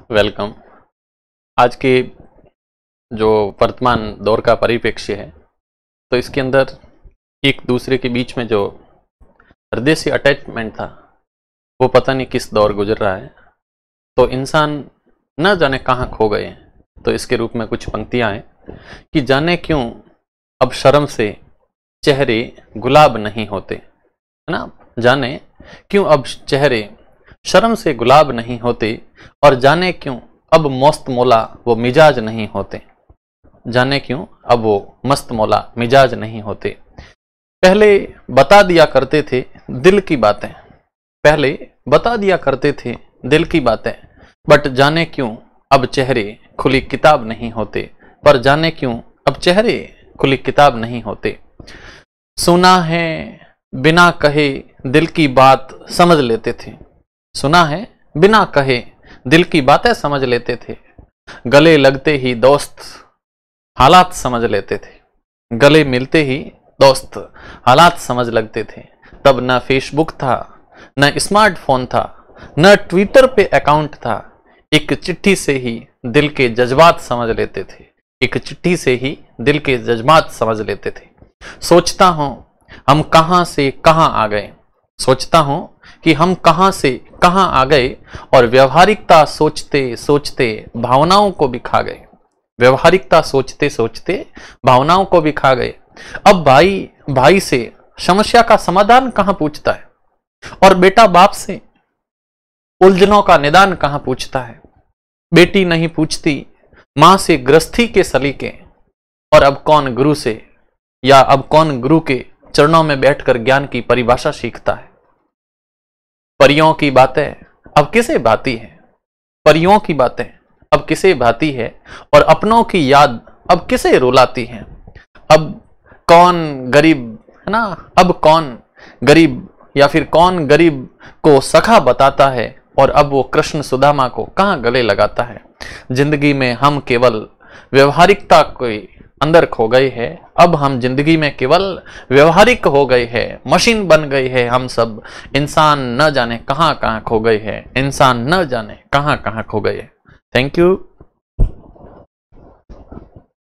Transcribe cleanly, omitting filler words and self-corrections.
Welcome. आज के जो वर्तमान दौर का परिप्रेक्ष्य है, तो इसके अंदर एक दूसरे के बीच में जो हृदय से अटैचमेंट था वो पता नहीं किस दौर गुजर रहा है। तो इंसान न जाने कहाँ खो गए हैं। तो इसके रूप में कुछ पंक्तियां हैं कि जाने क्यों अब शर्म से चेहरे गुलाब नहीं होते, है ना। जाने क्यों अब चेहरे शर्म से गुलाब नहीं होते, और जाने क्यों अब मस्त मौला वो मिजाज नहीं होते। जाने क्यों अब वो मस्त मौला मिजाज नहीं होते। पहले बता दिया करते थे दिल की बातें, पहले बता दिया करते थे दिल की बातें, बट जाने क्यों अब चेहरे खुली किताब नहीं होते। पर जाने क्यों अब चेहरे खुली किताब नहीं होते। सुना है बिना कहे दिल की बात समझ लेते थे, सुना है बिना कहे दिल की बातें समझ लेते थे। गले लगते ही दोस्त हालात समझ लेते थे, गले मिलते ही दोस्त हालात समझ लगते थे। तब न फेसबुक था, न स्मार्टफोन था, न ट्विटर पे अकाउंट था। एक चिट्ठी से ही दिल के जज्बात समझ लेते थे, एक चिट्ठी से ही दिल के जज्बात समझ लेते थे। सोचता हूं हम कहां से कहां आ गए, सोचता हूं कि हम कहां से कहां आ गए, और व्यवहारिकता सोचते सोचते भावनाओं को भी खा गए। व्यवहारिकता सोचते सोचते भावनाओं को भी खा गए। अब भाई भाई से समस्या का समाधान कहां पूछता है, और बेटा बाप से उलझनों का निदान कहां पूछता है। बेटी नहीं पूछती मां से गृहस्थी के सलीके, और अब कौन गुरु से या अब कौन गुरु के चरणों में बैठकर ज्ञान की परिभाषा सीखता है। परियों की बातें अब किसे भाती है, परियों की बातें अब किसे भाती है, और अपनों की याद अब किसे रुलाती है। अब कौन गरीब, है ना, अब कौन गरीब या फिर कौन गरीब को सखा बताता है, और अब वो कृष्ण सुदामा को कहां गले लगाता है। जिंदगी में हम केवल व्यवहारिकता को अंदर खो गए हैं। अब हम जिंदगी में केवल व्यवहारिक हो गए हैं, मशीन बन गए हैं हम सब। इंसान न जाने कहां कहां खो गए हैं, इंसान न जाने कहां कहां खो गए हैं। Thank you.